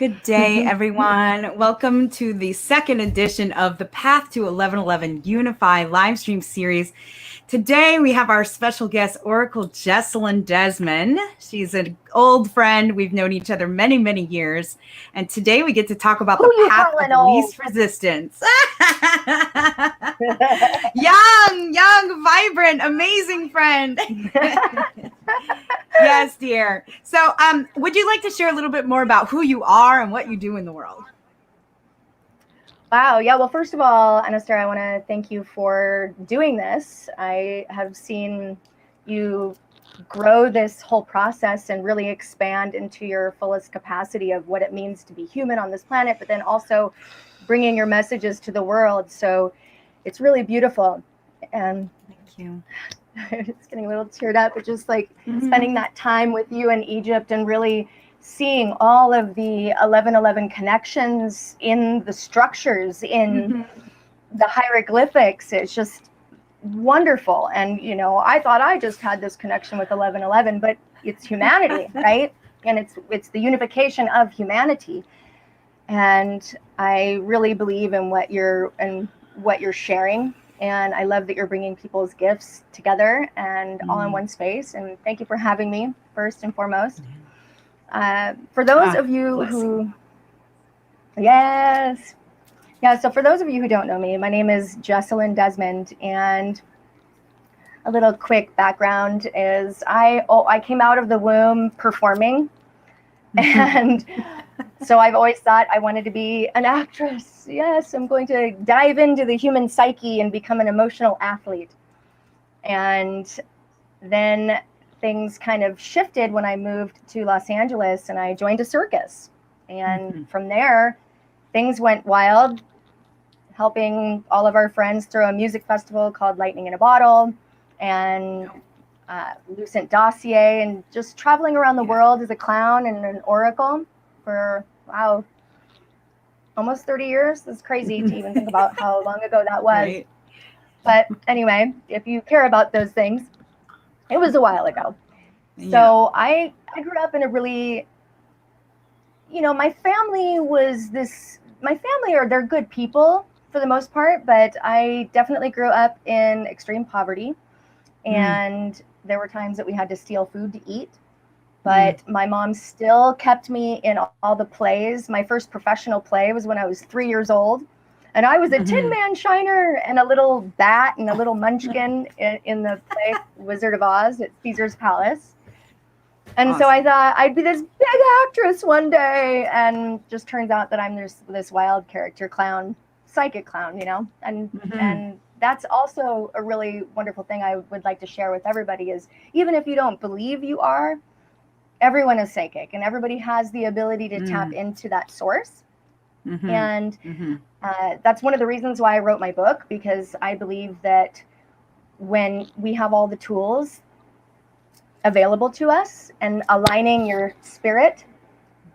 Good day, everyone. Welcome to the second edition of the Path to 1111 Unify Livestream series. Today, we have our special guest, Oracle Jesselynn Desmond. She's an old friend. We've known each other many, many years. And today, we get to talk about the path of least resistance. young, vibrant, amazing friend. Yes, dear. So would you like to share a little bit more about who you are and what you do in the world? Wow. Yeah. Well, first of all, Anastasia, I want to thank you for doing this. I have seen you grow this whole process and really expand into your fullest capacity of what it means to be human on this planet, but then also bringing your messages to the world. So it's really beautiful. And thank you. It's getting a little teared up, but just like spending that time with you in Egypt and really seeing all of the 1111 connections in the structures, in the hieroglyphics. It's just wonderful. And, you know, I thought I just had this connection with 1111, but it's humanity, right? And it's the unification of humanity. And I really believe in what you're sharing. And I love that you're bringing people's gifts together and all in one space. And thank you for having me, first and foremost. For those of you who, so for those of you who don't know me, my name is Jesselynn Desmond. And a little quick background is I came out of the womb performing. And so I've always thought I wanted to be an actress. Yes, I'm going to dive into the human psyche and become an emotional athlete. And then things kind of shifted when I moved to Los Angeles and I joined a circus. And from there, things went wild, helping all of our friends through a music festival called Lightning in a Bottle and Lucent Dossier, and just traveling around the world as a clown and an oracle for, wow, almost 30 years. It's crazy to even think about how long ago that was. Right. But anyway, if you care about those things, it was a while ago. Yeah. So I grew up in a really, you know, my family they're good people for the most part, but I definitely grew up in extreme poverty. And there were times that we had to steal food to eat. But my mom still kept me in all the plays. My first professional play was when I was 3 years old. And I was a Tin Man Shiner and a little bat and a little munchkin in the play Wizard of Oz at Caesar's Palace. And so I thought I'd be this big actress one day. And just turns out that I'm this wild character clown, psychic clown, you know. And that's also a really wonderful thing I would like to share with everybody is even if you don't believe you are, everyone is psychic and everybody has the ability to tap into that source. And that's one of the reasons why I wrote my book, because I believe that when we have all the tools available to us and aligning your spirit,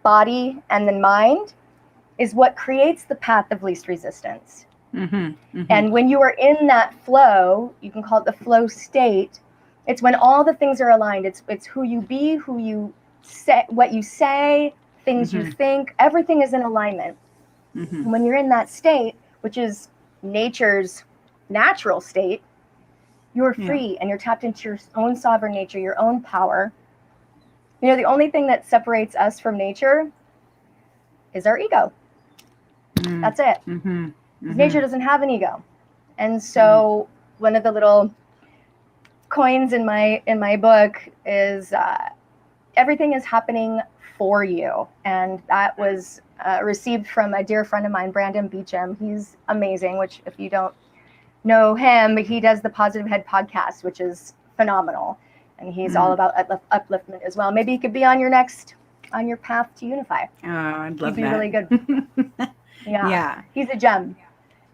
body, and then mind is what creates the path of least resistance. And when you are in that flow, you can call it the flow state. It's when all the things are aligned. It's who you be, who you say, what you say, things you think. Everything is in alignment. And when you're in that state, which is nature's natural state, you're free and you're tapped into your own sovereign nature, your own power. You know, the only thing that separates us from nature is our ego. That's it. Nature doesn't have an ego. And so one of the little coins in my book is everything is happening for you. And that was received from a dear friend of mine, Brandon Beecham. He's amazing, which if you don't know him, he does the Positive Head podcast, which is phenomenal. And he's all about upliftment as well. Maybe he could be on your path to unify. Oh, I'd love that. He'd be really good. Yeah. He's a gem.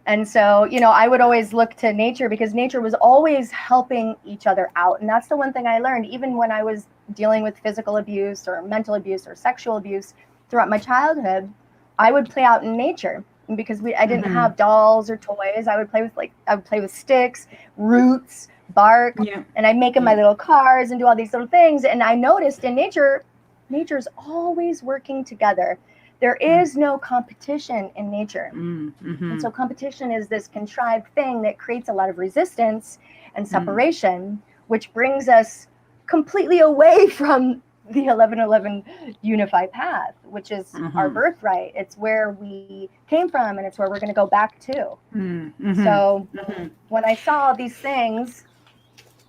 And so, you know, I would always look to nature because nature was always helping each other out. And that's the one thing I learned, even when I was dealing with physical abuse or mental abuse or sexual abuse throughout my childhood, I would play out in nature. And because I didn't have dolls or toys, I would play with sticks, roots, bark, and I'd make them my little cars and do all these little things. And I noticed in nature's always working together. There is no competition in nature. Mm-hmm. And so competition is this contrived thing that creates a lot of resistance and separation, which brings us completely away from the 1111 unified path, which is our birthright. It's where we came from, and it's where we're going to go back to. So when I saw these things,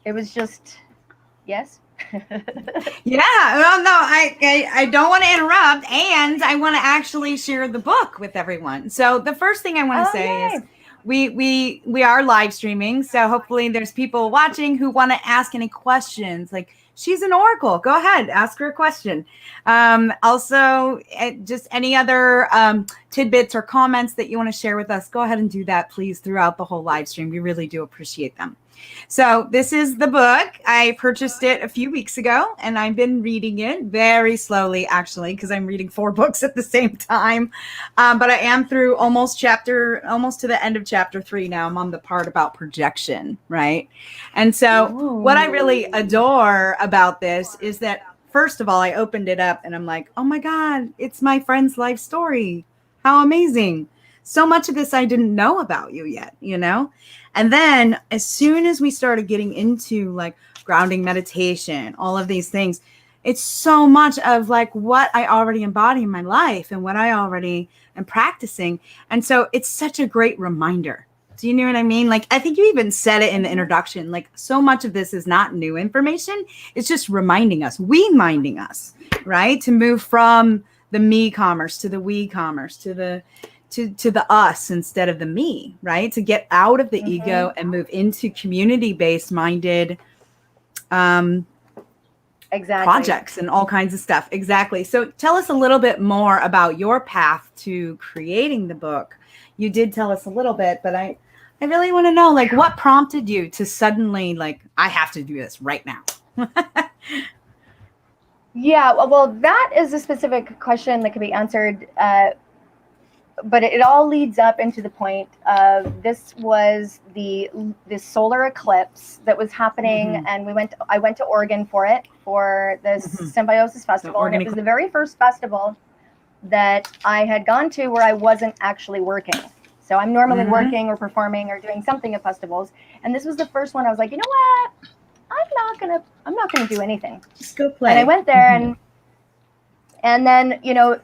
it was just, yes. Yeah, well, no, I don't want to interrupt, and I want to actually share the book with everyone. So the first thing I want to say is we are live streaming, so hopefully there's people watching who want to ask any questions. Like, she's an oracle. Go ahead, ask her a question. Also, just any other tidbits or comments that you want to share with us, go ahead and do that, please, throughout the whole live stream. We really do appreciate them. So this is the book. I purchased it a few weeks ago, and I've been reading it very slowly, actually, because I'm reading 4 books at the same time. But I am through almost to the end of chapter 3 now. I'm on the part about projection, right? And so what I really adore about this is that, first of all, I opened it up and I'm like, oh my God, it's my friend's life story. How amazing. So much of this I didn't know about you yet, you know? And then as soon as we started getting into like grounding meditation, all of these things, it's so much of like what I already embody in my life and what I already am practicing. And so it's such a great reminder. Do you know what I mean? Like, I think you even said it in the introduction, like so much of this is not new information. It's just reminding us, right? To move from the me commerce to the we commerce to the us instead of the me, right? To get out of the ego and move into community-based minded projects and all kinds of stuff. Exactly. So tell us a little bit more about your path to creating the book. You did tell us a little bit, but I really want to know, like, what prompted you to suddenly, like, I have to do this right now? Yeah, well, that is a specific question that can be answered, but it all leads up into the point of this was this solar eclipse that was happening, and I went to Oregon for this Symbiosis Festival, and it was the very first festival that I had gone to where I wasn't actually working. So I'm normally working or performing or doing something at festivals, and this was the first one I was like, you know what? I'm not gonna do anything. Just go play. And I went there, and then, you know,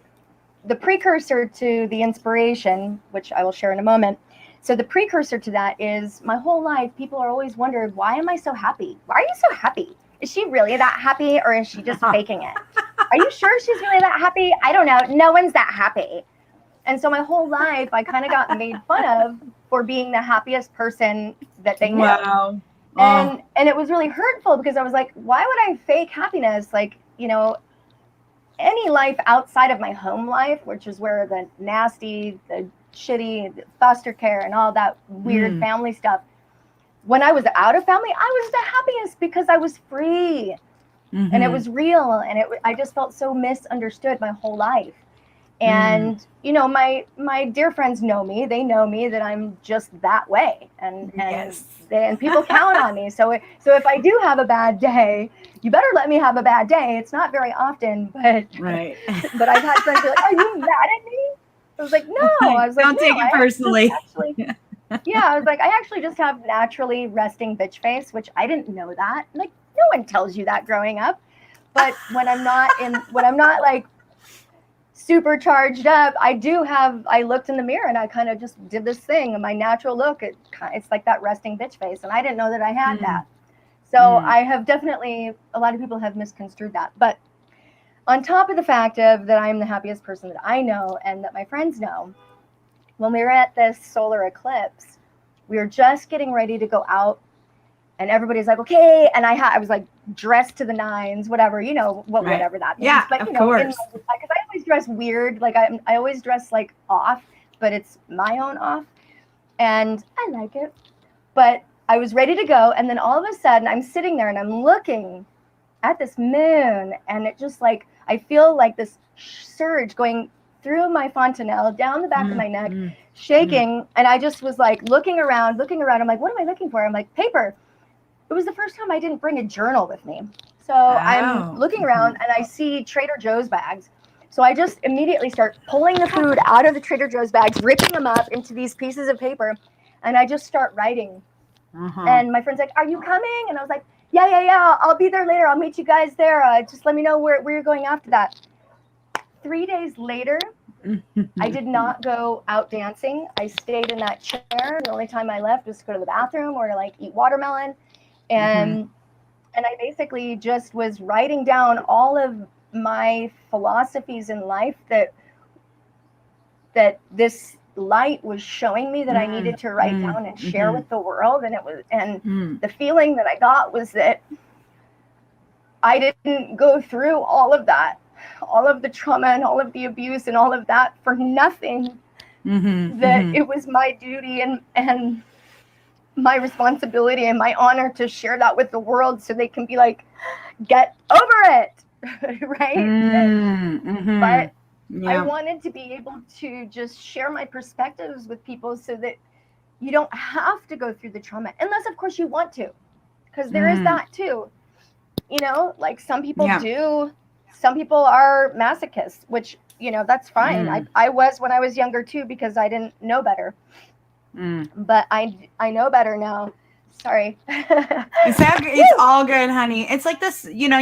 the precursor to the inspiration, which I will share in a moment. So the precursor to that is my whole life, people are always wondered, why am I so happy? Why are you so happy? Is she really that happy, or is she just faking it? Are you sure she's really that happy? I don't know. No one's that happy. And so my whole life, I kind of got made fun of for being the happiest person that they knew. Wow. And it was really hurtful because I was like, why would I fake happiness? Like, you know, any life outside of my home life, which is where the nasty, the shitty, the foster care and all that weird family stuff. When I was out of family, I was the happiest because I was free and it was real. And I just felt so misunderstood my whole life. And, you know, my dear friends know me. They know me that I'm just that way. And people count on me. So if I do have a bad day, you better let me have a bad day. It's not very often, but but I've had friends be like, are you mad at me? I was like, no. I was like, don't take it personally. I was like, I actually just have naturally resting bitch face, which I didn't know that. Like, no one tells you that growing up. But when I'm not like supercharged up, I looked in the mirror and I kind of just did this thing, and my natural look, it's like that resting bitch face, and I didn't know that I had that. So I have definitely, a lot of people have misconstrued that. But on top of the fact of that I'm the happiest person that I know and that my friends know, when we were at this solar eclipse, we were just getting ready to go out, and everybody's like, okay. And I was like dressed to the nines, whatever, you know, whatever that means. Yeah, but, of you know, course. Because I always dress weird. Like I always dress like off, but it's my own off. And I like it. But I was ready to go. And then all of a sudden I'm sitting there and I'm looking at this moon, and it just like, I feel like this surge going through my fontanelle, down the back of my neck, shaking. And I just was like looking around. I'm like, what am I looking for? I'm like, paper. It was the first time I didn't bring a journal with me. So I'm looking around and I see Trader Joe's bags. So I just immediately start pulling the food out of the Trader Joe's bags, ripping them up into these pieces of paper, and I just start writing. And my friend's like, "Are you coming?" And I was like, yeah, I'll be there later. I'll meet you guys there. Just let me know where you're going after that. 3 days later, I did not go out dancing. I stayed in that chair. The only time I left was to go to the bathroom or to like eat watermelon. And I basically just was writing down all of my philosophies in life that this light was showing me that I needed to write down and share with the world. And the feeling that I got was that I didn't go through all of that, all of the trauma and all of the abuse and all of that for nothing. That it was my duty and my responsibility and my honor to share that with the world so they can be like, get over it. Right? But I wanted to be able to just share my perspectives with people so that you don't have to go through the trauma, unless of course you want to, because there is that too. You know, like some people do, some people are masochists, which, you know, that's fine. I was when I was younger too, because I didn't know better. But I know better now. Sorry. It's all good, honey. It's like this, you know,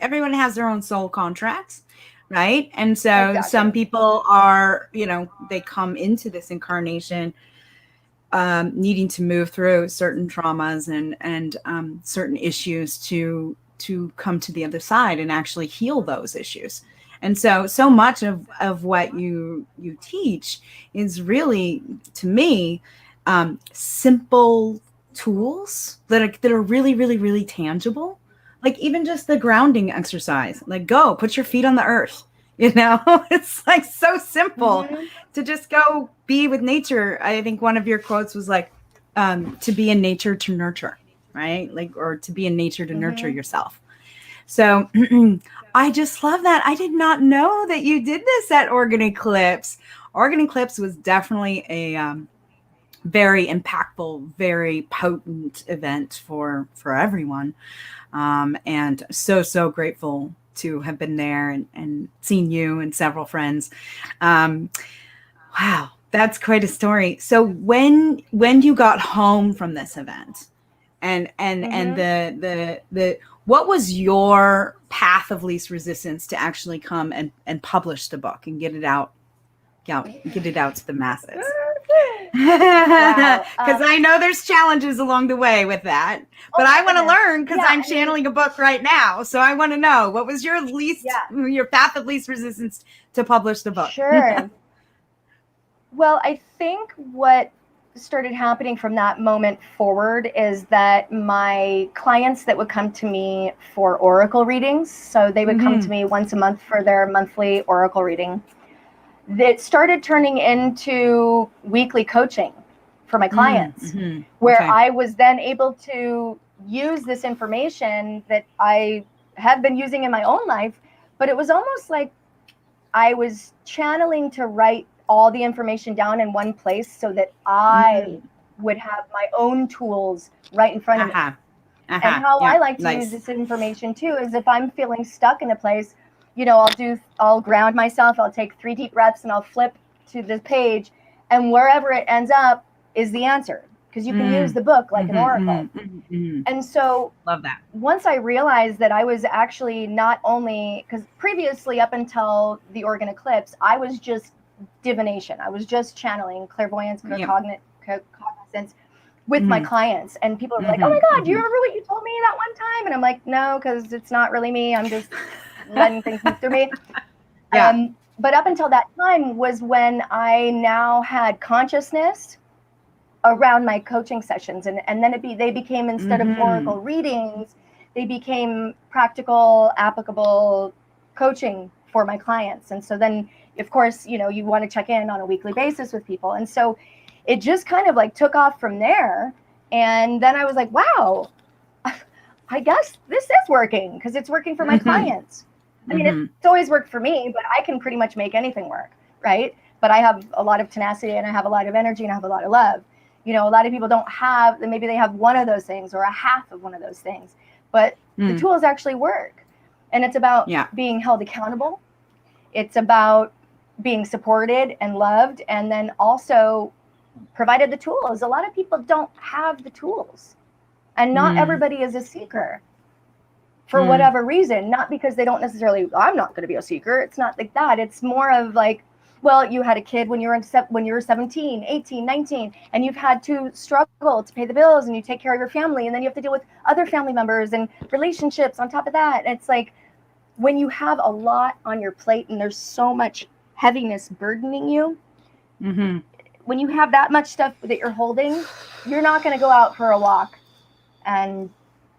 everyone has their own soul contracts, right? And so some people are, you know, they come into this incarnation needing to move through certain traumas and certain issues to come to the other side and actually heal those issues. And so much of what you teach is really, to me, simple tools that are really, really, really tangible. Like even just the grounding exercise, like go put your feet on the earth, you know. It's like so simple to just go be with nature. I think one of your quotes was like, to be in nature to nurture, right? Like, or to be in nature to nurture yourself. So I just love that. I did not know that you did this at Oregon Eclipse. Oregon Eclipse was definitely a very impactful, very potent event for everyone. And so grateful to have been there and seen you and several friends. Wow, that's quite a story. So when you got home from this event and the what was your path of least resistance to actually come and publish the book and get it out to the masses? Because I know there's challenges along the way with that, but I want to learn, because I'm channeling a book right now. So I want to know, what was your path of least resistance to publish the book? Sure. Well, I think what started happening from that moment forward is that my clients that would come to me for oracle readings, so they would come to me once a month for their monthly oracle reading, that started turning into weekly coaching for my clients, where I was then able to use this information that I had been using in my own life, but it was almost like I was channeling to write all the information down in one place so that I would have my own tools right in front of me. And how I like to use this information too is if I'm feeling stuck in a place, you know, I'll ground myself, I'll take 3 deep breaths and I'll flip to the page, and wherever it ends up is the answer, because you can use the book like an oracle. And so love that. Once I realized that I was actually not only, because previously up until the Oregon Eclipse, I was just divination. I was just channeling clairvoyance, cognizance with my clients. And people are like, oh my God, do you remember what you told me that one time? And I'm like, no, because it's not really me. I'm just letting things move through me. But up until that time was when I now had consciousness around my coaching sessions. And then they became, instead of oracle readings, they became practical, applicable coaching for my clients. And so then, of course, you know, you want to check in on a weekly basis with people. And so it just kind of like took off from there. And then I was like, wow, I guess this is working, because it's working for my clients. I mean, it's always worked for me, but I can pretty much make anything work, right? But I have a lot of tenacity and I have a lot of energy and I have a lot of love. You know, a lot of people don't have, maybe they have one of those things or a half of one of those things, but the tools actually work. And it's about being held accountable. It's about being supported and loved, and then also provided the tools. A lot of people don't have the tools, and not everybody is a seeker for whatever reason, not because they don't necessarily, I'm not going to be a seeker. It's not like that. It's more of like, well, you had a kid when you were 17, 18, 19, and you've had to struggle to pay the bills, and you take care of your family, and then you have to deal with other family members and relationships on top of that. And it's like, when you have a lot on your plate and there's so much heaviness burdening you, when you have that much stuff that you're holding, you're not going to go out for a walk and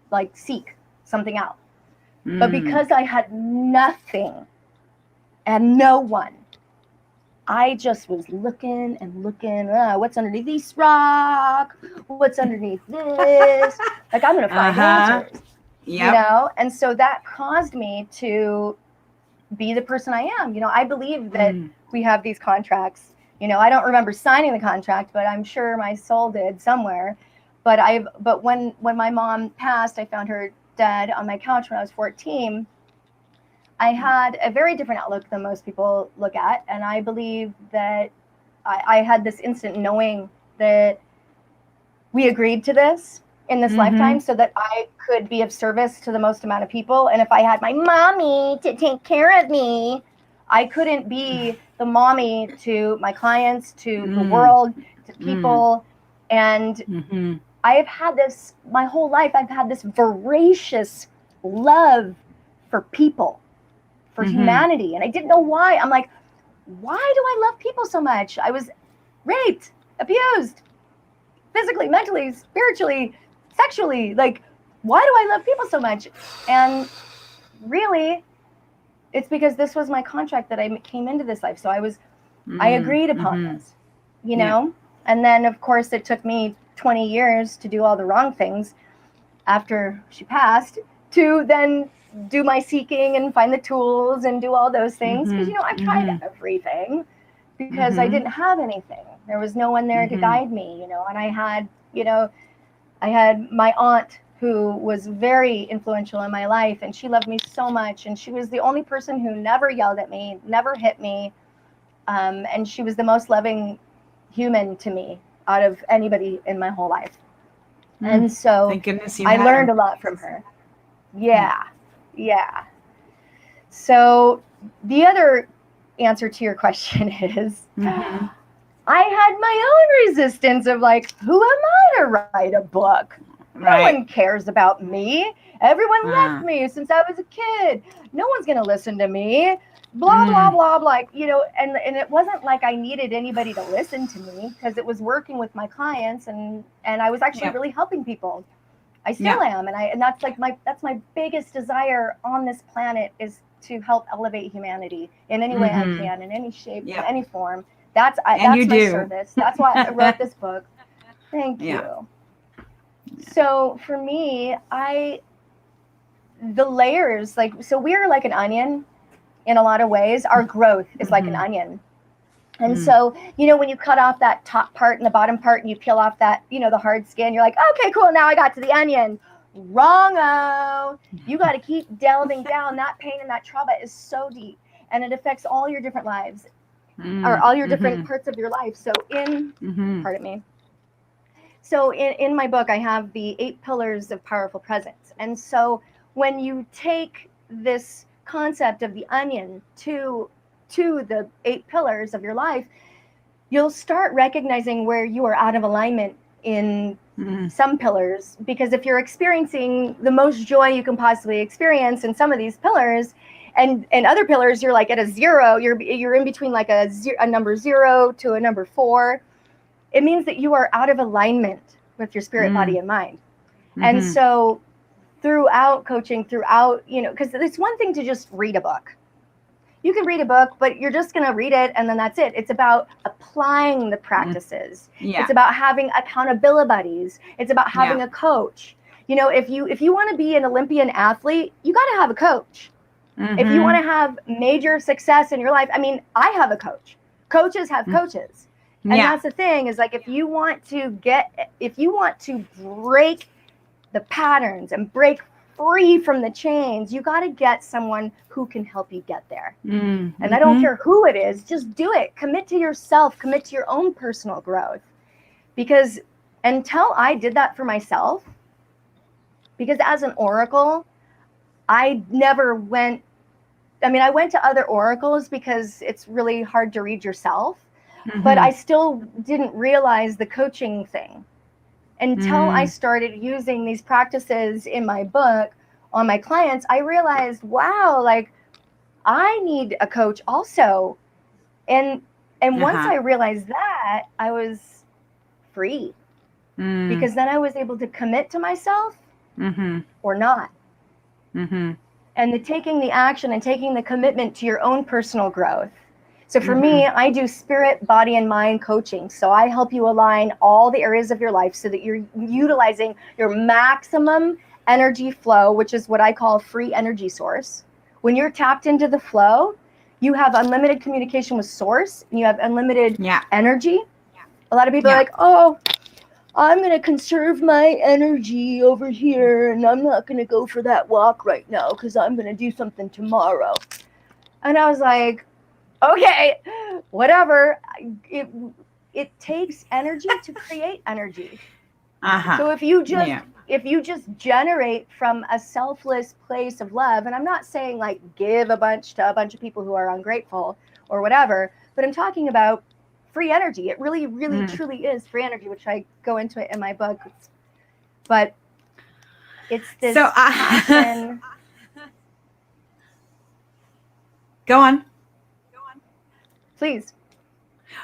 like seek something out. But because I had nothing and no one, I just was looking and looking, what's underneath this rock? What's underneath this? Like, I'm going to find answers, you know? And so that caused me to be the person I am. You know, I believe that we have these contracts. You know, I don't remember signing the contract, but I'm sure my soul did somewhere. But when my mom passed, I found her dead on my couch when I was 14. I had a very different outlook than most people look at. And I believe that I had this instant knowing that we agreed to this in this lifetime so that I could be of service to the most amount of people. And if I had my mommy to take care of me, I couldn't be the mommy to my clients, to the world, to people. And I have had this, my whole life, I've had this voracious love for people, for humanity. And I didn't know why. I'm like, why do I love people so much? I was raped, abused, physically, mentally, spiritually, sexually. Like, why do I love people so much? And really, it's because this was my contract that I came into this life. So I agreed upon this, you know? And then, of course, it took me 20 years to do all the wrong things after she passed to then do my seeking and find the tools and do all those things. Because, you know, I've tried everything because I didn't have anything. There was no one there to guide me, you know, and I had my aunt who was very influential in my life, and she loved me so much. And she was the only person who never yelled at me, never hit me. And she was the most loving human to me out of anybody in my whole life. And so thank goodness I learned a lot from her. Yeah. So the other answer to your question is, I had my own resistance of like, who am I to write a book? No one cares about me. Everyone left me since I was a kid. No one's going to listen to me. Blah, blah, blah, like, you know, and it wasn't like I needed anybody to listen to me because it was working with my clients and I was actually really helping people. I still am. And that's like that's my biggest desire on this planet is to help elevate humanity in any way I can, in any shape, in any form. That's my service. That's why I wrote this book. Thank you. So for me, the layers, like, so we're like an onion in a lot of ways. Our growth is like an onion. And so, you know, when you cut off that top part and the bottom part and you peel off that, you know, the hard skin, you're like, okay, cool. Now I got to the onion. Wrong-o. You got to keep delving down. That pain and that trauma is so deep and it affects all your different lives or all your different parts of your life. So pardon me. So in my book, I have the 8 pillars of powerful presence. And so when you take this concept of the onion to the 8 pillars of your life, you'll start recognizing where you are out of alignment in some pillars. Because if you're experiencing the most joy you can possibly experience in some of these pillars, and other pillars, you're like at a 0, you're in between like a number 0 to a number 4. It means that you are out of alignment with your spirit, body, and mind. And so throughout coaching, you know, because it's one thing to just read a book. You can read a book, but you're just going to read it and then that's it. It's about applying the practices. It's about having accountability buddies. It's about having a coach. You know, if you want to be an Olympian athlete, you got to have a coach. If you want to have major success in your life, I mean, I have a coach. Coaches have coaches. And that's the thing is like, if you want to break the patterns and break free from the chains, you got to get someone who can help you get there. Mm-hmm. And I don't care who it is, just do it. Commit to yourself, commit to your own personal growth. Because until I did that for myself, because as an oracle, I never went, I went to other oracles because it's really hard to read yourself, but I still didn't realize the coaching thing until I started using these practices in my book on my clients. I realized, wow, like I need a coach also. And once I realized that, I was free because then I was able to commit to myself or not. And taking the action and taking the commitment to your own personal growth. So for me, I do spirit, body, and mind coaching. So I help you align all the areas of your life so that you're utilizing your maximum energy flow, which is what I call free energy source. When you're tapped into the flow, you have unlimited communication with source and you have unlimited energy. A lot of people are like, oh, I'm going to conserve my energy over here and I'm not going to go for that walk right now because I'm going to do something tomorrow. And I was like, okay, whatever. It takes energy to create energy. So if you just generate from a selfless place of love, and I'm not saying like give a bunch to a bunch of people who are ungrateful or whatever, but I'm talking about free energy. It really, really, truly is free energy, which I go into it in my book. But it's this passion. Go on. Please.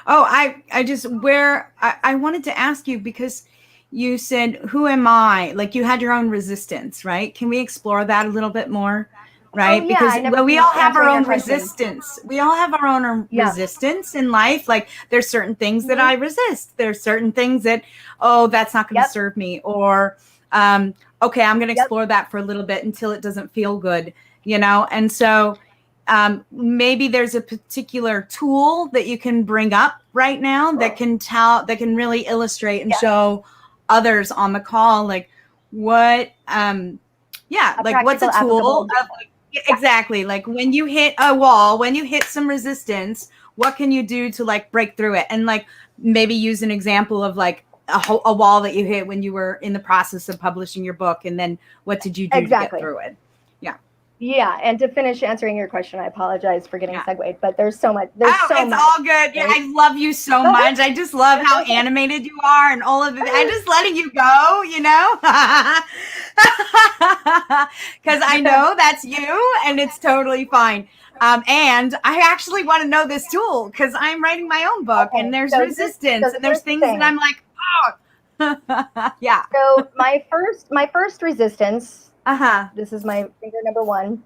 Oh, I wanted to ask you because you said, who am I? Like you had your own resistance, right? Can we explore that a little bit more? Right? Oh, yeah, because we all have our own resistance. We all have our own resistance in life. Like there's certain things that I resist. There's certain things that, oh, that's not going to serve me. Or, okay, I'm going to explore that for a little bit until it doesn't feel good, you know? And so maybe there's a particular tool that you can bring up right now that can really illustrate and show others on the call, like what, like what's a tool? Exactly. Like when you hit a wall, when you hit some resistance, what can you do to like break through it? And like maybe use an example of like a wall that you hit when you were in the process of publishing your book. And then what did you do to get through it? Yeah, and to finish answering your question, I apologize for getting segued, but there's so much. It's all good. Yeah, I love you so much. I just love how animated you are and all of it. I'm just letting you go, you know, because I know that's you and it's totally fine. And I actually want to know this tool because I'm writing my own book and there's resistance and there's things that I'm like, oh, yeah. So my first resistance. This is my finger number one.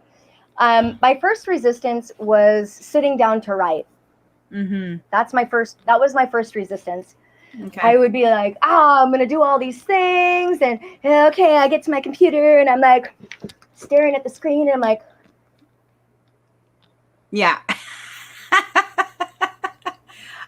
My first resistance was sitting down to write. That was my first resistance. Okay. I would be like, I'm going to do all these things. And okay, I get to my computer and I'm like staring at the screen and I'm like. Yeah.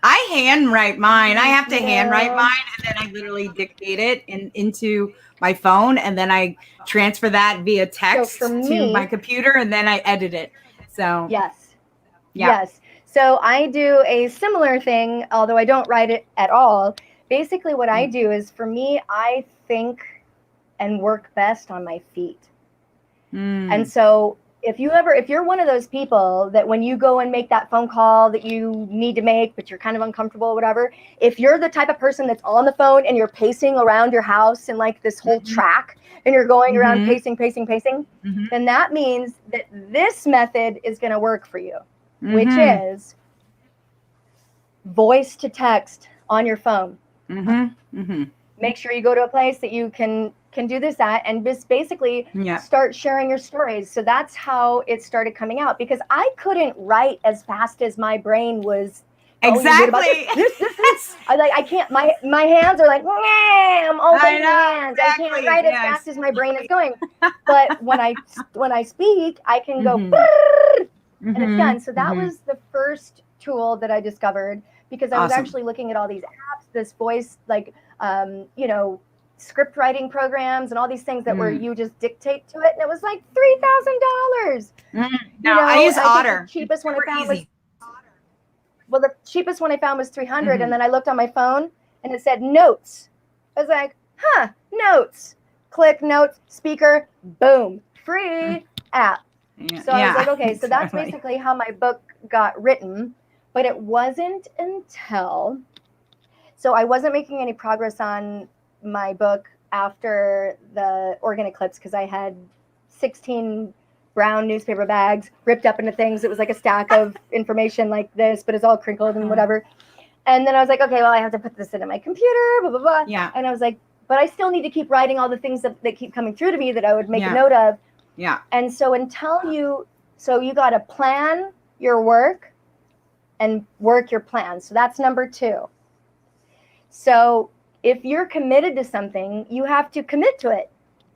I handwrite mine. I have to handwrite mine and then I literally dictate it into my phone and then I transfer that via text to my computer and then I edit it. So yes. So I do a similar thing, although I don't write it at all. Basically what I do is, for me, I think and work best on my feet. And so if you're one of those people that when you go and make that phone call that you need to make, but you're kind of uncomfortable or whatever, if you're the type of person that's on the phone and you're pacing around your house in like this whole track and you're going around pacing, then that means that this method is going to work for you, which is voice to text on your phone. Make sure you go to a place that you can do this at and just basically start sharing your stories. So that's how it started coming out, because I couldn't write as fast as my brain was. Exactly. I can't, my hands are like, I'm opening hands. Exactly. I can't write as fast as my brain is going. But when I speak, I can go and it's done. So that was the first tool that I discovered, because I was actually looking at all these apps, this voice, like, script writing programs and all these things that were you just dictate to it, and it was like $3,000. No, I use Otter. The cheapest one I found was the cheapest one I found was $300, and then I looked on my phone and it said notes. I was like, notes. Click notes, speaker, boom, free app. So I was like, okay, so that's basically how my book got written. But it wasn't until, so I wasn't making any progress on my book after the organ eclipse, because I had 16 brown newspaper bags ripped up into things. It was like a stack of information like this, but it's all crinkled and whatever. And then I was like, okay, well, I have to put this into my computer, blah, blah, blah. Yeah. And I was like, but I still need to keep writing all the things that keep coming through to me that I would make a note of. Yeah. And so you got to plan your work and work your plan. So that's number 2. So if you're committed to something, you have to commit to it.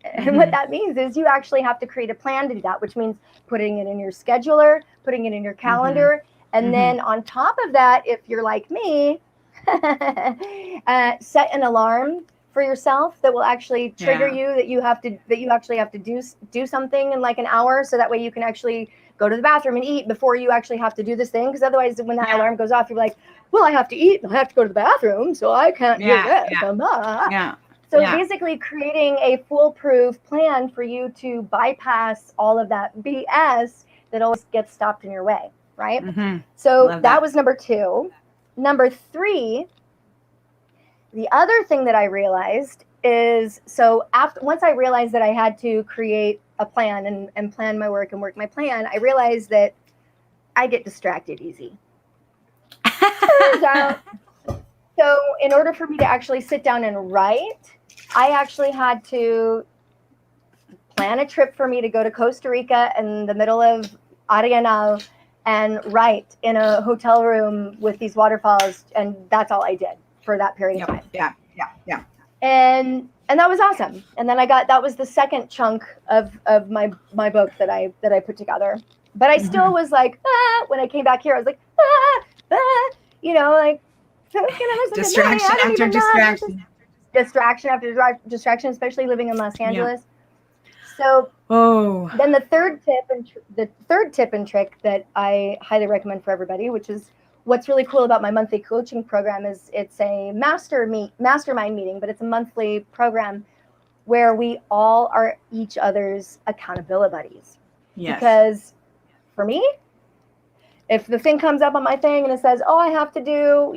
And what that means is you actually have to create a plan to do that, which means putting it in your scheduler, putting it in your calendar. And then on top of that, if you're like me, set an alarm for yourself that will actually trigger you, that you actually have to do something in like an hour, so that way you can actually go to the bathroom and eat before you actually have to do this thing. Because otherwise, when that alarm goes off, you're like, well, I have to eat and I have to go to the bathroom, so I can't do this. So basically creating a foolproof plan for you to bypass all of that BS that always gets stopped in your way, right? So that was number 2. Number 3, the other thing that I realized is, once I realized that I had to create a plan and plan my work and work my plan, I realized that I get distracted easy. Turns out, so in order for me to actually sit down and write, I actually had to plan a trip for me to go to Costa Rica in the middle of Arenal and write in a hotel room with these waterfalls, and that's all I did for that period of time. Yeah. And that was awesome. And then that was the second chunk of my book that I put together. But I still was like, when I came back here, I was like, like distraction after distraction. Distraction after distraction, especially living in Los Angeles. So then the third tip and trick that I highly recommend for everybody, which is what's really cool about my monthly coaching program, is it's a mastermind meeting, but it's a monthly program where we all are each other's accountability buddies. Yes. Because for me, if the thing comes up on my thing and it says, I have to do,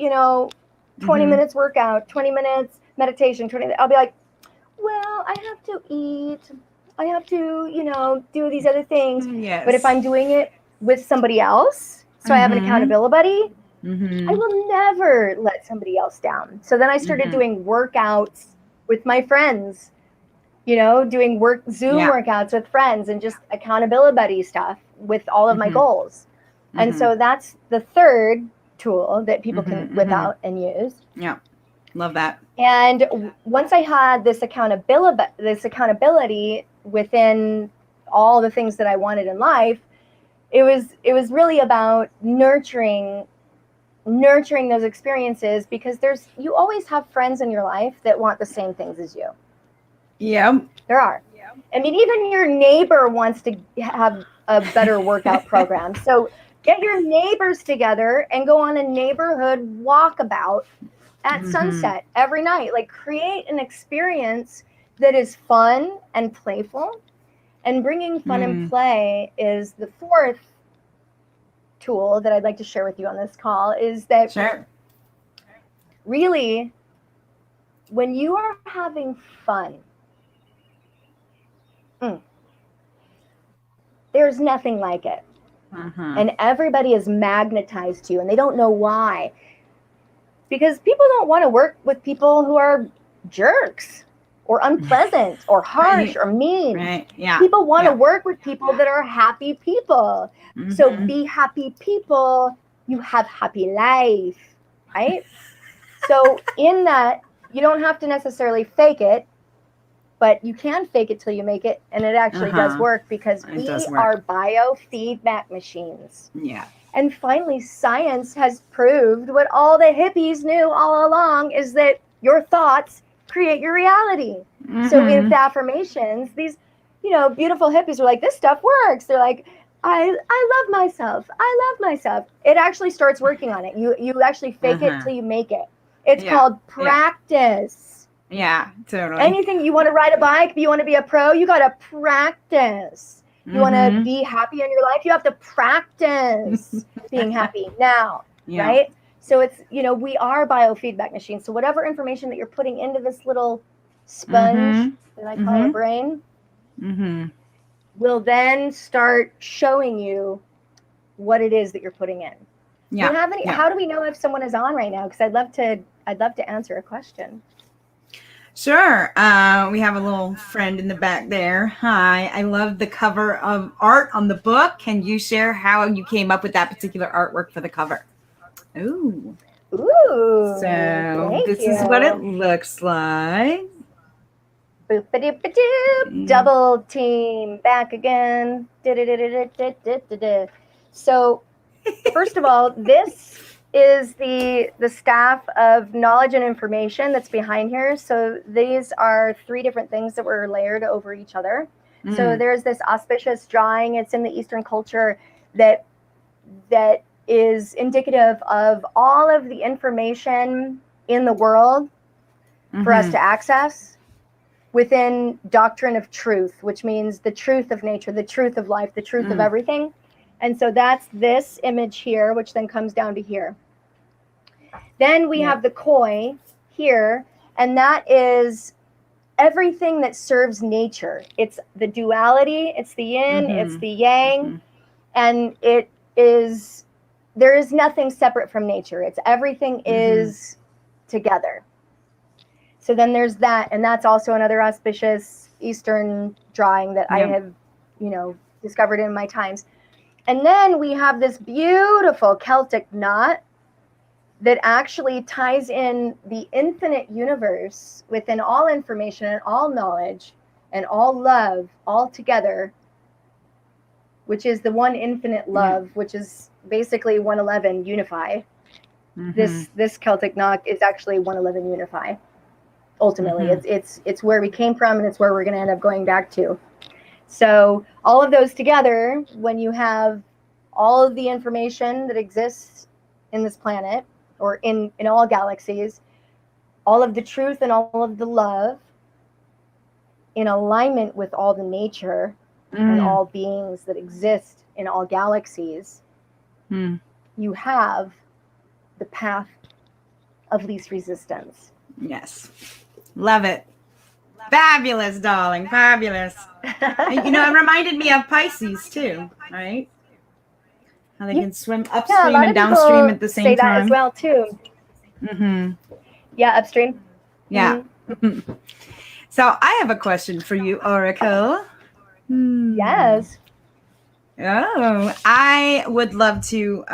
20 minutes workout, 20 minutes meditation, I'll be like, well, I have to eat. I have to, do these other things. Yes. But if I'm doing it with somebody else, so I have an accountability buddy, I will never let somebody else down. So then I started doing workouts with my friends, doing Zoom workouts with friends and just accountability buddy stuff with all of my goals. And so that's the third tool that people can whip out and use. Yeah. Love that. And once I had this accountability within all the things that I wanted in life, it was really about nurturing those experiences, because you always have friends in your life that want the same things as you. Yeah. There are. Yeah. I mean, even your neighbor wants to have a better workout program. So get your neighbors together and go on a neighborhood walkabout at sunset every night. Like, create an experience that is fun and playful. And bringing fun and play is the fourth tool that I'd like to share with you on this call, is that really, when you are having fun, there's nothing like it. And everybody is magnetized to you, and they don't know why. Because people don't want to work with people who are jerks or unpleasant or harsh or mean. Right. Yeah. People want to work with people that are happy people. So be happy people, you have happy life, right? So in that, you don't have to necessarily fake it, but you can fake it till you make it. And it actually does work, because we are biofeedback machines. Yeah. And finally, science has proved what all the hippies knew all along, is that your thoughts create your reality. Mm-hmm. So with affirmations, these, you know, beautiful hippies are like, this stuff works. They're like, I love myself. I love myself. It actually starts working on it. You actually fake it till you make it. It's called practice. Yeah, totally. Anything, you want to ride a bike, you want to be a pro, you got to practice. You want to be happy in your life, you have to practice being happy now, right? So it's, you know, we are biofeedback machines. So whatever information that you're putting into this little sponge that I call a brain will then start showing you what it is that you're putting in. Do you have any, how do we know if someone is on right now? Because I'd love to answer a question. Sure. We have a little friend in the back there. Hi. I love the cover of art on the book. Can you share how you came up with that particular artwork for the cover? Ooh. So this is what it looks like. Boop-a-doop-a-doop. Double team. Back again. So first of all, this is the staff of knowledge and information that's behind here. So these are 3 different things that were layered over each other. So there's this auspicious drawing. It's in the Eastern culture that is indicative of all of the information in the world for us to access within doctrine of truth, which means the truth of nature, the truth of life, the truth of everything. And so that's this image here, which then comes down to here. Then we have the koi here, and that is everything that serves nature. It's the duality, it's the yin, it's the yang, and it is, there is nothing separate from nature. It's everything is together. So then there's that, and that's also another auspicious Eastern drawing that I have, you know, discovered in my times. And then we have this beautiful Celtic knot that actually ties in the infinite universe within all information and all knowledge and all love all together, which is the one infinite love, which is basically 111 unify. This Celtic knot is actually 111 unify. Ultimately, it's where we came from, and it's where we're going to end up going back to. So all of those together, when you have all of the information that exists in this planet or in all galaxies, all of the truth and all of the love in alignment with all the nature and all beings that exist in all galaxies, you have the path of least resistance. Yes. Love it. Fabulous, darling. Fabulous. You know, it reminded me of Pisces too, right? How they can swim upstream and downstream at the same time. That as well too. Yeah, upstream. Yeah. So I have a question for you, Oracle. Yes. Oh, I would love to,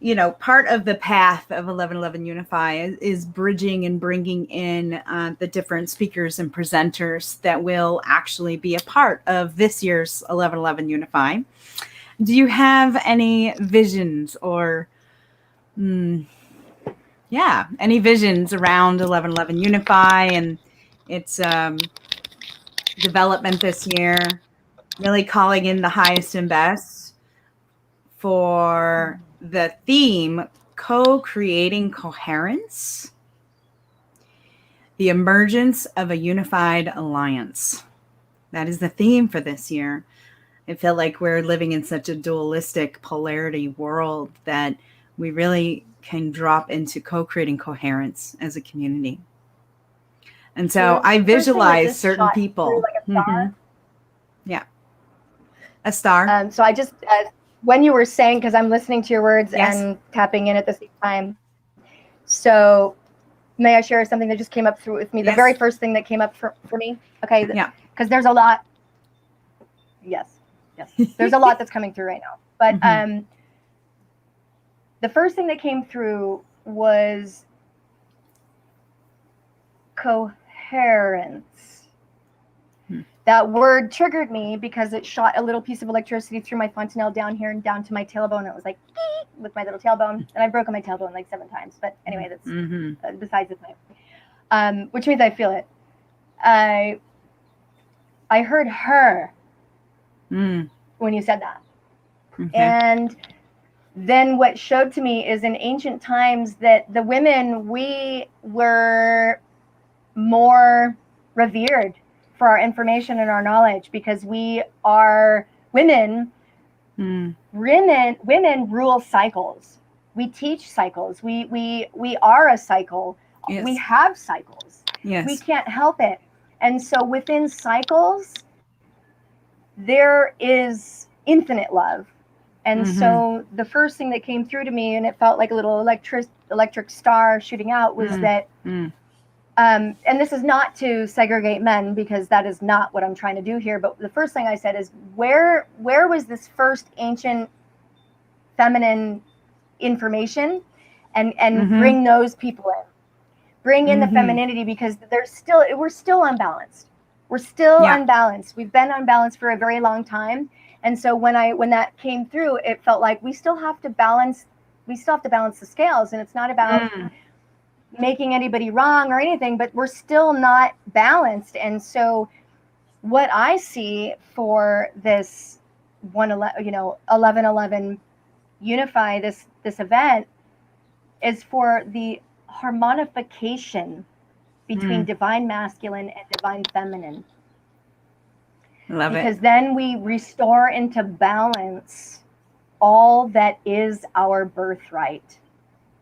you know, part of the path of 1111 Unify is bridging and bringing in the different speakers and presenters that will actually be a part of this year's 1111 Unify. Do you have any visions or, any visions around 1111 Unify and its development this year? Really calling in the highest and best for the theme, Co-Creating Coherence, the emergence of a unified alliance. That is the theme for this year. I feel like we're living in such a dualistic polarity world that we really can drop into co-creating coherence as a community. And so I visualize certain people. Yeah. A star. So I just, when you were saying, because I'm listening to your words and tapping in at the same time. So may I share something that just came up through with me? The very first thing that came up for me. Okay. Yeah. Because there's a lot. Yes. There's a lot that's coming through right now. But the first thing that came through was coherence. That word triggered me because it shot a little piece of electricity through my fontanelle down here and down to my tailbone. It was like, with my little tailbone. And I've broken my tailbone like 7 times. But anyway, that's besides the point. which means I feel it. I heard her when you said that. Okay. And then what showed to me is in ancient times that the women, we were more revered for our information and our knowledge because we are women. Women rule cycles. We teach cycles. We are a cycle. Yes. We have cycles. Yes. We can't help it. And so within cycles, there is infinite love. And so the first thing that came through to me, and it felt like a little electric star shooting out, was that, and this is not to segregate men because that is not what I'm trying to do here. But the first thing I said is, where was this first ancient feminine information, and bring those people in, bring in the femininity, because we're still unbalanced. We're still unbalanced. We've been unbalanced for a very long time. And so when that came through, it felt like we still have to balance the scales. And it's not about making anybody wrong or anything, but we're still not balanced. And so what I see for this 1111 Unify, this event, is for the harmonification between divine masculine and divine feminine. Love it. Because then we restore into balance all that is our birthright.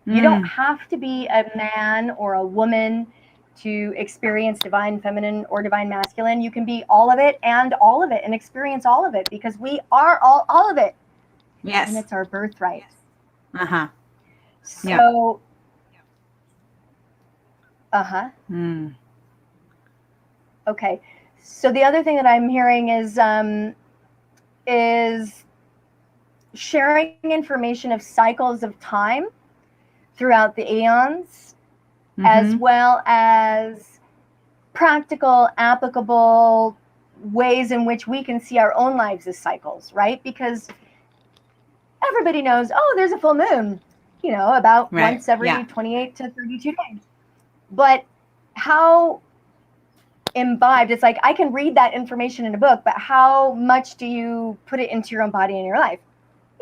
You don't have to be a man or a woman to experience divine feminine or divine masculine. You can be all of it and experience all of it, because we are all of it. Yes. And it's our birthright. Uh-huh. So, Okay. So the other thing that I'm hearing is sharing information of cycles of time throughout the eons, as well as practical, applicable ways in which we can see our own lives as cycles, right? Because everybody knows, there's a full moon, about once every 28 to 32 days. But how imbibed, it's like, I can read that information in a book, but how much do you put it into your own body and your life?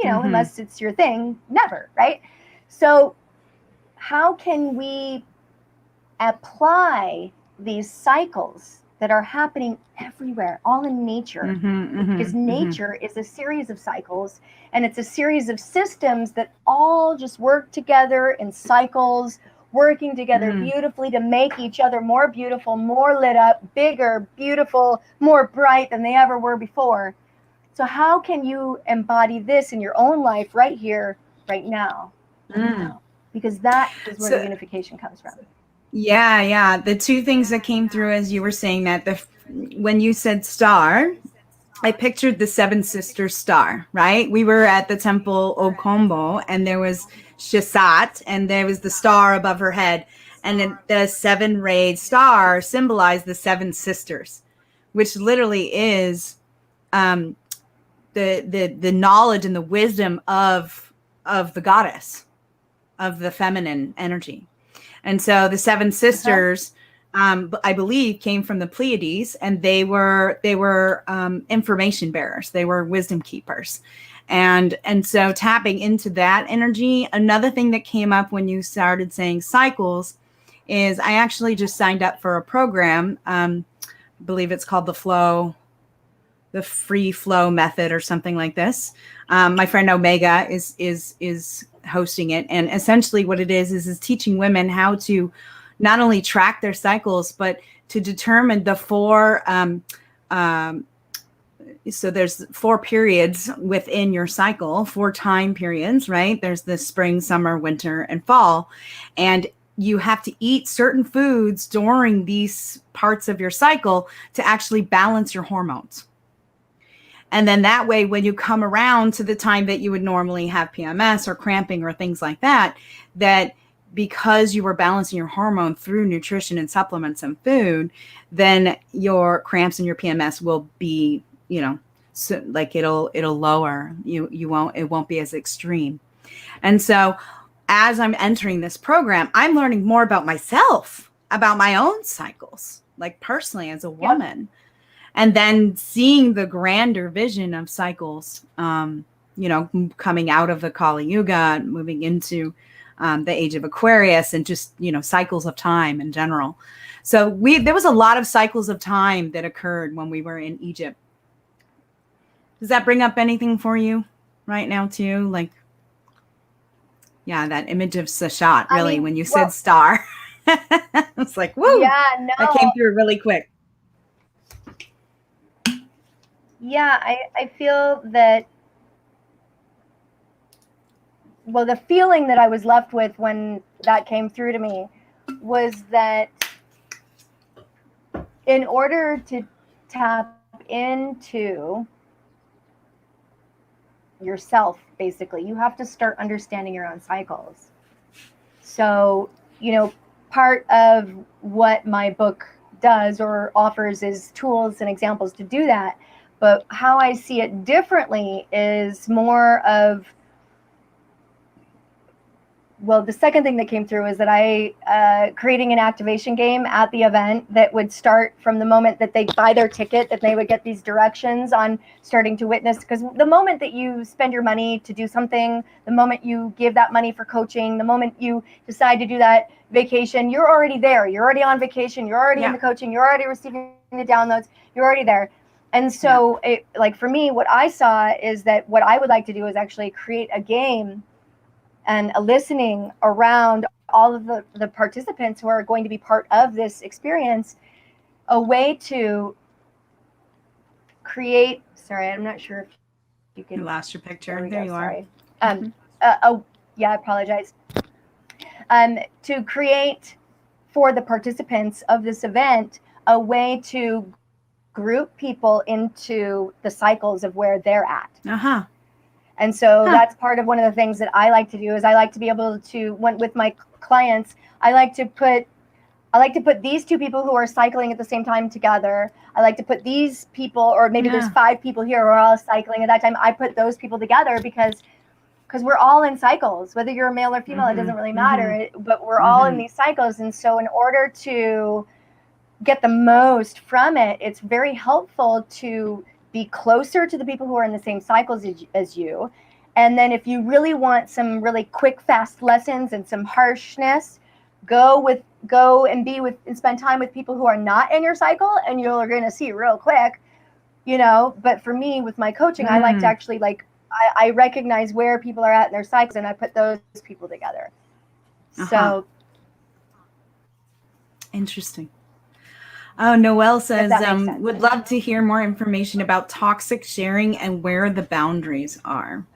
Unless it's your thing, never, right? So how can we apply these cycles that are happening everywhere, all in nature? Because nature is a series of cycles, and it's a series of systems that all just work together in cycles, working together beautifully to make each other more beautiful, more lit up, bigger, beautiful, more bright than they ever were before. So how can you embody this in your own life right here, right now? Because that is where the unification comes from. Yeah. The two things that came through as you were saying that, when you said star, I pictured the Seven Sisters star, right? We were at the temple Okombo, and there was Shesat, and there was the star above her head. And then the 7-rayed star symbolized the Seven Sisters, which literally is the knowledge and the wisdom of the goddess, of the feminine energy. And so the Seven Sisters, I believe, came from the Pleiades, and they were information bearers. They were wisdom keepers. And so tapping into that energy. Another thing that came up when you started saying cycles is I actually just signed up for a program. I believe it's called the free flow method or something like this. My friend Omega is hosting it. And essentially what it is teaching women how to not only track their cycles, but to determine the so there's 4 periods within your cycle, 4 time periods, right? There's the spring, summer, winter, and fall. And you have to eat certain foods during these parts of your cycle to actually balance your hormones. And then that way, when you come around to the time that you would normally have PMS or cramping or things like that, that because you were balancing your hormone through nutrition and supplements and food, then your cramps and your PMS will be, so like it'll lower. It won't be as extreme. And so as I'm entering this program, I'm learning more about myself. about my own cycles, like personally as a woman. And then seeing the grander vision of cycles, coming out of the Kali Yuga, moving into the age of Aquarius, and just, cycles of time in general. So there was a lot of cycles of time that occurred when we were in Egypt. Does that bring up anything for you right now too? Like, yeah, that image of Sashat, really, when you said star. It's like, woo, that came through really quick. Yeah, I feel that, well, the feeling that I was left with when that came through to me was that in order to tap into yourself, basically, you have to start understanding your own cycles. So, part of what my book does or offers is tools and examples to do that. But how I see it differently is more of, well, the second thing that came through is that I creating an activation game at the event that would start from the moment that they buy their ticket, that they would get these directions on starting to witness. Because the moment that you spend your money to do something, the moment you give that money for coaching, the moment you decide to do that vacation, you're already there. You're already on vacation. You're already in the coaching. You're already receiving the downloads. You're already there. And so, like for me, what I saw is that what I would like to do is actually create a game and a listening around all of the participants who are going to be part of this experience, a way to create, sorry, I'm not sure if you can. You lost your picture. There you are. Sorry. I apologize. To create for the participants of this event, a way to group people into the cycles of where they're at. Uh-huh. And so that's part of one of the things that I like to do is I like to be able to, with my clients, I like to put these two people who are cycling at the same time together. I like to put these people, or maybe there's 5 people here who are all cycling at that time. I put those people together because we're all in cycles, whether you're a male or female, it doesn't really matter, but we're all in these cycles. And so in order to get the most from it, it's very helpful to be closer to the people who are in the same cycles as you. And then if you really want some really quick, fast lessons and some harshness, go and spend time with people who are not in your cycle, and you're going to see real quick, But for me, with my coaching, I like to actually I recognize where people are at in their cycles, and I put those people together. So interesting. Oh, Noelle says, would love to hear more information about toxic sharing and where the boundaries are.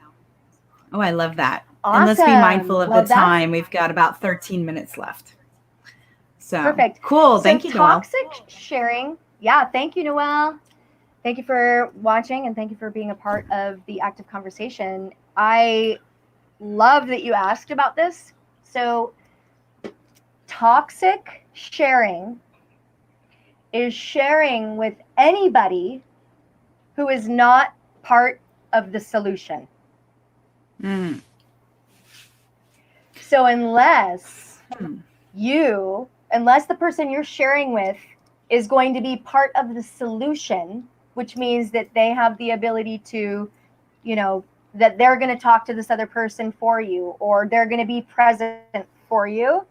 Oh, I love that. Awesome. And let's be mindful of the time. We've got about 13 minutes left. So perfect. Cool. Thank you, Noelle. Toxic sharing. Yeah. Thank you, Noelle. Thank you for watching, and thank you for being a part of the active conversation. I love that you asked about this. So toxic sharing is sharing with anybody who is not part of the solution. So unless the person you're sharing with is going to be part of the solution, which means that they have the ability to, that they're going to talk to this other person for you, or they're going to be present for you,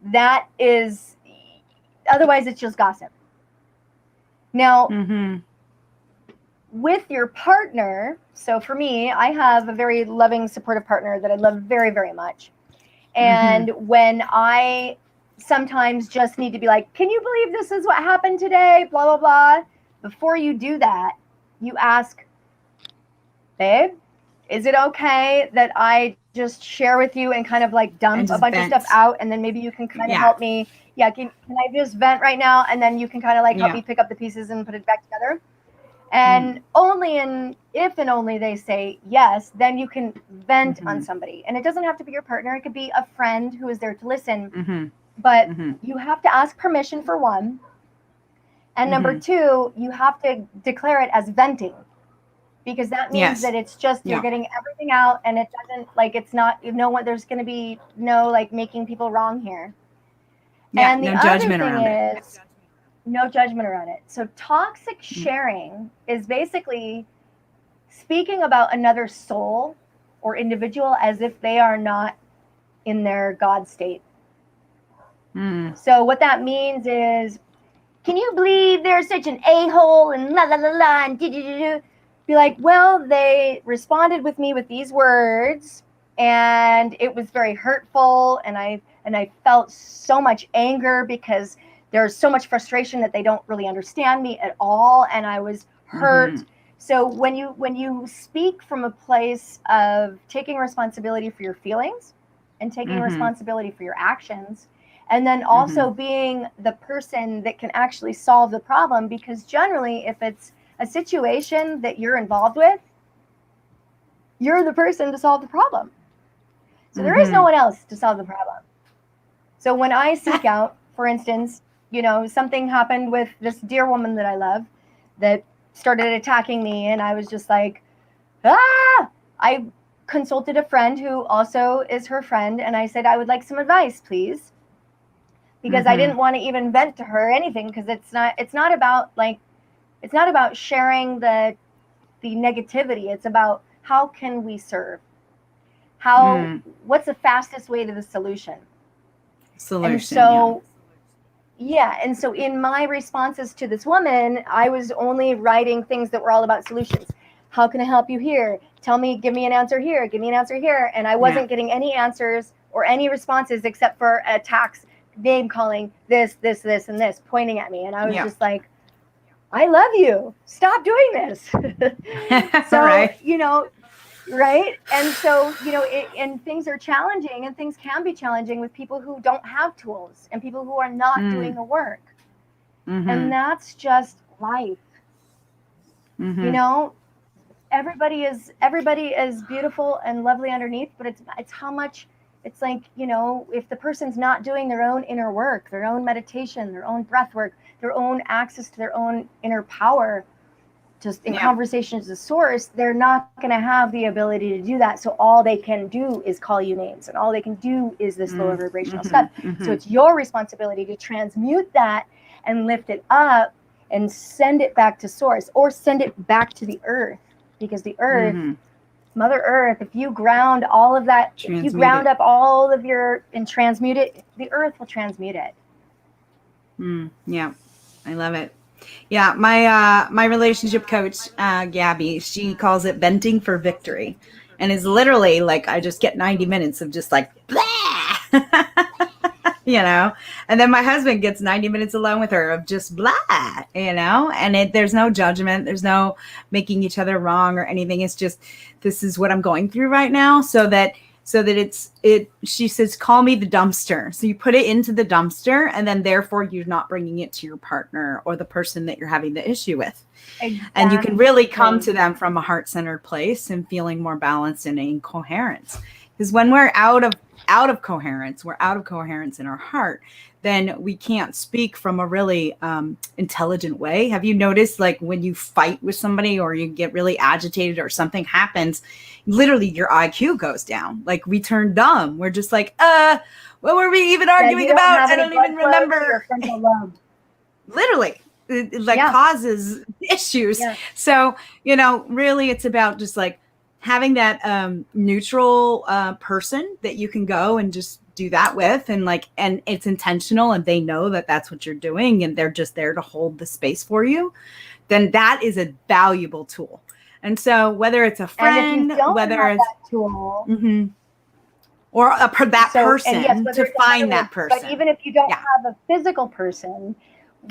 that is, otherwise it's just gossip. Now, with your partner, so for me, I have a very loving, supportive partner that I love very, very much. And when I sometimes just need to be like, can you believe this is what happened today? Blah, blah, blah. Before you do that, you ask, babe, is it okay that I just share with you and kind of like dump a bunch of stuff out, and then maybe you can kind of help me? Yeah, can I just vent right now, and then you can kind of like help me pick up the pieces and put it back together? And if and only they say yes, then you can vent on somebody. And it doesn't have to be your partner. It could be a friend who is there to listen. But you have to ask permission for one. And number two, you have to declare it as venting. Because that means that it's just, you're getting everything out, and it doesn't, like, it's not, there's going to be no, like, making people wrong here. Yeah, And the no other judgment thing around it. is no judgment around it. So toxic sharing is basically speaking about another soul or individual as if they are not in their God state. So what that means is, can you believe they're such an a-hole and la la la la and do? Be like, well, they responded with me with these words and it was very hurtful, and I felt so much anger because there's so much frustration that they don't really understand me at all, and I was hurt. So when you speak from a place of taking responsibility for your feelings and taking responsibility for your actions, and then also being the person that can actually solve the problem, because generally if it's a situation that you're involved with, you're the person to solve the problem. So there is no one else to solve the problem. So when I seek out, for instance, something happened with this dear woman that I love that started attacking me, and I was just like, I consulted a friend who also is her friend, and I said, I would like some advice, please. Because I didn't want to even vent to her or anything, because it's not about sharing the negativity. It's about how can we serve? What's the fastest way to the solution? And so, and so in my responses to this woman, I was only writing things that were all about solutions. How can I help you here? Give me an answer here, give me an answer here. And I wasn't getting any answers or any responses except for attacks, name calling, this, and this, pointing at me. And I was just like, I love you. Stop doing this. So, right? And so, and things are challenging, and things can be challenging with people who don't have tools and people who are not doing the work. And that's just life. Everybody is beautiful and lovely underneath, but it's how much. It's like, if the person's not doing their own inner work, their own meditation, their own breath work, their own access to their own inner power, just in conversations with source, they're not going to have the ability to do that. So all they can do is call you names, and all they can do is this lower vibrational stuff. So it's your responsibility to transmute that and lift it up and send it back to source, or send it back to the earth, because the earth, Mother Earth, if you ground all of that, if you ground up all of your and transmute it, the earth will transmute it. Yeah, I love it. Yeah, my relationship coach, Gabby, she calls it venting for victory, and is literally like, I just get 90 minutes of just like blah, and then my husband gets 90 minutes alone with her of just blah, and there's no judgment, there's no making each other wrong or anything. It's just, this is what I'm going through right now, so that she says, call me the dumpster. So you put it into the dumpster, and then therefore you're not bringing it to your partner or the person that you're having the issue with. Exactly. And you can really come to them from a heart-centered place and feeling more balanced and in coherence. Because when we're out of coherence, we're out of coherence in our heart, then we can't speak from a really intelligent way. Have you noticed, like, when you fight with somebody or you get really agitated or something happens, literally your IQ goes down. Like, we turn dumb. We're just like, what were we even arguing about? I don't even remember. Literally, it causes issues. Yeah. So, really it's about just like having that neutral person that you can go and just do that with, and it's intentional, and they know that that's what you're doing, and they're just there to hold the space for you, then that is a valuable tool. And so whether it's a friend, whether it's that tool, or that person, to find that person. But even if you don't have a physical person,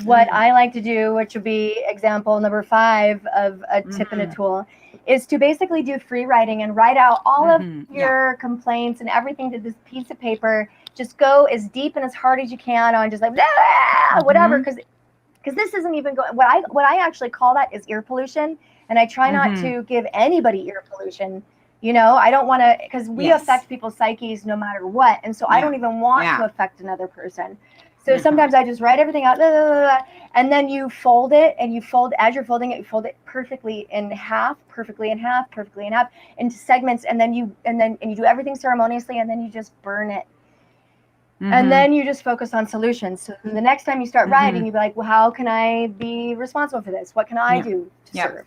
what I like to do, which would be example number 5 of a tip and a tool, is to basically do free writing and write out all of your complaints and everything to this piece of paper. Just go as deep and as hard as you can on just like whatever, because this isn't even going. What I actually call that is ear pollution, and I try not to give anybody ear pollution. I don't want to, because we affect people's psyches no matter what, and so I don't even want to affect another person. So sometimes I just write everything out, and then you fold it, and as you're folding it, you fold it perfectly in half, into segments, and then you do everything ceremoniously, and then you just burn it. And then you just focus on solutions. So the next time you start writing, you'll be like, well, how can I be responsible for this? What can I do to serve?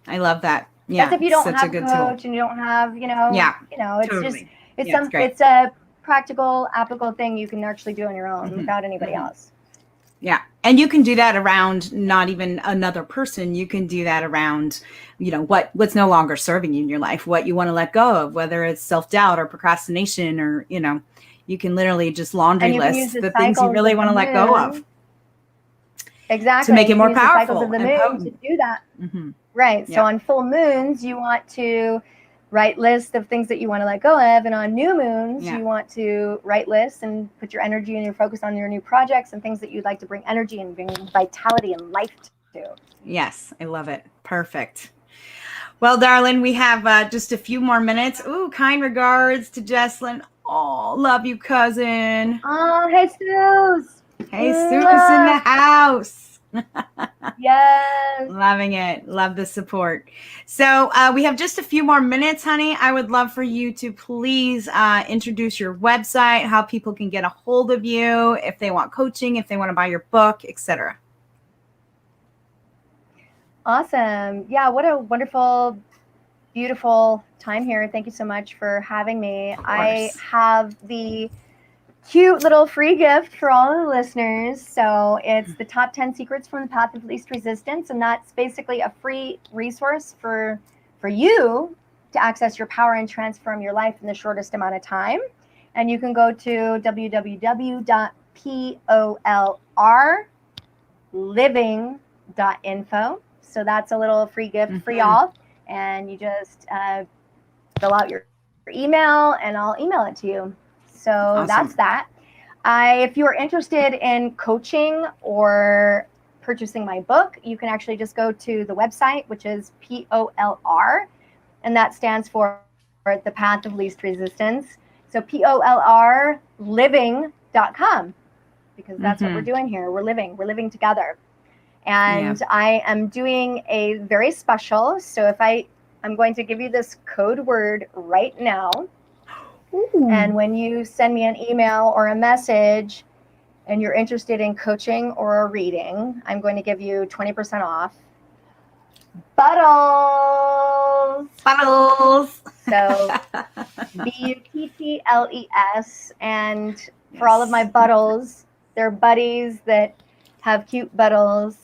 I love that. Yeah. That's if you don't such have a a good coach tool. and you don't have, it's totally. it's a practical, applicable thing you can actually do on your own without anybody else. Yeah. And you can do that around not even another person. You can do that around, what's no longer serving you in your life, what you want to let go of, whether it's self-doubt or procrastination or, you can literally just laundry list the things you really want to let go of. Exactly. To make it more use powerful the cycles of the and moon potent. to do that. Right. So on full moons, you want to write lists of things that you want to let go of. And on new moons, you want to write lists and put your energy and your focus on your new projects and things that you'd like to bring energy and bring vitality and life to. Yes, I love it. Perfect. Well, darling, we have just a few more minutes. Ooh, kind regards to Jesselynn. Oh, love you, cousin. Oh, hey, Suze. Hey, Suze in the house. Yes. Loving it. Love the support. So we have just a few more minutes, honey. I would love for you to please introduce your website, how people can get a hold of you, if they want coaching, if they want to buy your book, etc. Awesome. Yeah, what a wonderful, beautiful time here. Thank you so much for having me. I have the cute little free gift for all of the listeners. So it's the top 10 secrets from the path of least resistance. And that's basically a free resource for you to access your power and transform your life in the shortest amount of time. And you can go to www.polrliving.info. So that's a little free gift for y'all. And you just fill out your email and I'll email it to you. So that's that. If you're interested in coaching or purchasing my book, you can actually just go to the website, which is POLR, and that stands for the Path of Least Resistance. So POLRliving.com, because that's what we're doing here. We're living together. And I am doing a very special. So I'm going to give you this code word right now. And when you send me an email or a message and you're interested in coaching or a reading, I'm going to give you 20% off. Buttles. So BUTTLES. And for all of my buttles, they're buddies that have cute buttles.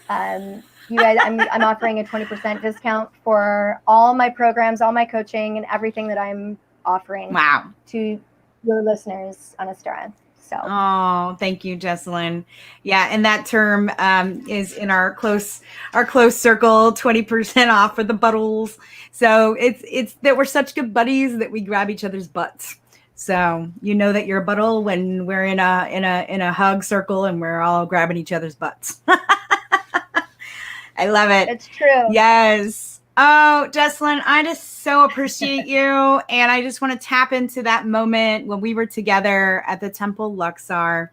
You guys, I'm offering a 20% discount for all my programs, all my coaching, and everything that I'm offering to your listeners on Astera. So thank you, Jesselynn. Yeah, and that term is in our close circle, 20% off for the buttles. So it's that we're such good buddies that we grab each other's butts. So you know that you're a buttle when we're in a hug circle and we're all grabbing each other's butts. I love it. It's true. Yes. Oh, Jesselynn, I just so appreciate you. And I just want to tap into that moment when we were together at the Temple Luxor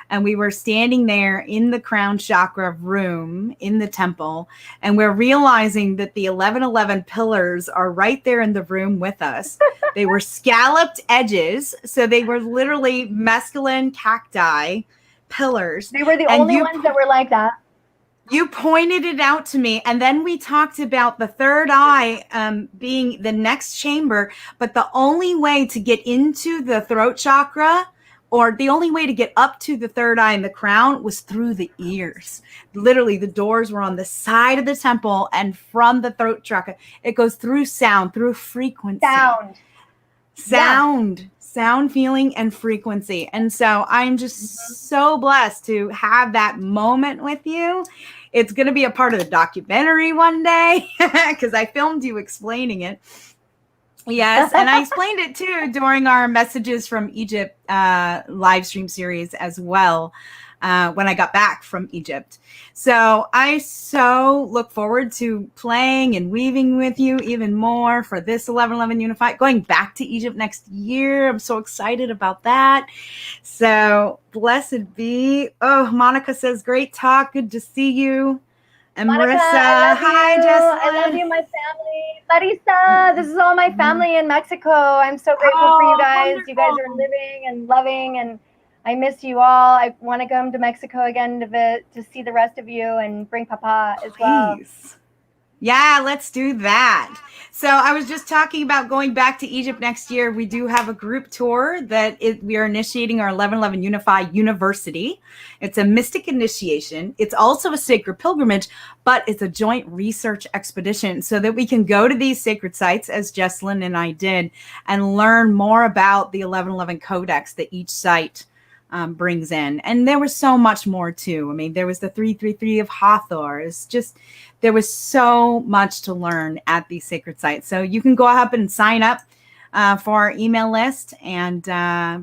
and we were standing there in the crown chakra room in the temple. And we're realizing that the 1111 pillars are right there in the room with us. They were scalloped edges. So they were literally mescaline cacti pillars. They were the only ones that were like that. You pointed it out to me, and then we talked about the third eye being the next chamber, but the only way to get into the throat chakra, or the only way to get up to the third eye and the crown, was through the ears. Literally, the doors were on the side of the temple, and from the throat chakra, it goes through sound, through frequency. Sound, feeling, and frequency. And so I'm just so blessed to have that moment with you. It's going to be a part of the documentary one day because I filmed you explaining it. Yes, and I explained it too during our Messages from Egypt live stream series as well when I got back from Egypt. So I so look forward to playing and weaving with you even more for this 1111 Unified, going back to Egypt next year. I'm so excited about that. So blessed be. Oh, Monica says, great talk. Good to see you. And Monica, Marissa, hi, Jesselynn. I love you, my family. Larissa, this is all my family in Mexico. I'm so grateful for you guys. Wonderful. You guys are living and loving, and I miss you all. I want to come to Mexico again to see the rest of you and bring Papa as well. Please. Yeah, let's do that. So I was just talking about going back to Egypt next year. We do have a group tour we are initiating our 1111 Unify University. It's a mystic initiation. It's also a sacred pilgrimage, but it's a joint research expedition so that we can go to these sacred sites, as Jesselynn and I did, and learn more about the 1111 codex that each site brings in. And there was so much more too. I mean, there was the 333 of Hathor. It's just, there was so much to learn at these sacred sites. So you can go up and sign up for our email list, and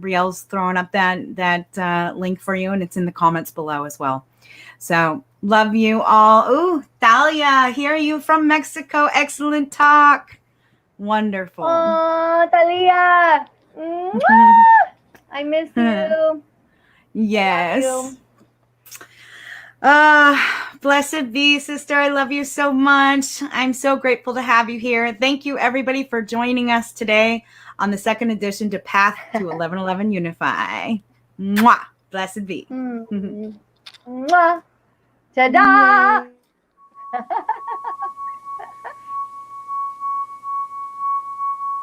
Brielle's throwing up that link for you, and it's in the comments below as well. So love you all. Ooh, Thalia, hear you from Mexico. Excellent talk. Wonderful. Oh, Thalia. I miss you. Yes. Blessed be, sister. I love you so much. I'm so grateful to have you here. Thank you, everybody, for joining us today on the second edition to Path to 1111 Unify. Mwah. Blessed be. Mwah. Ta-da!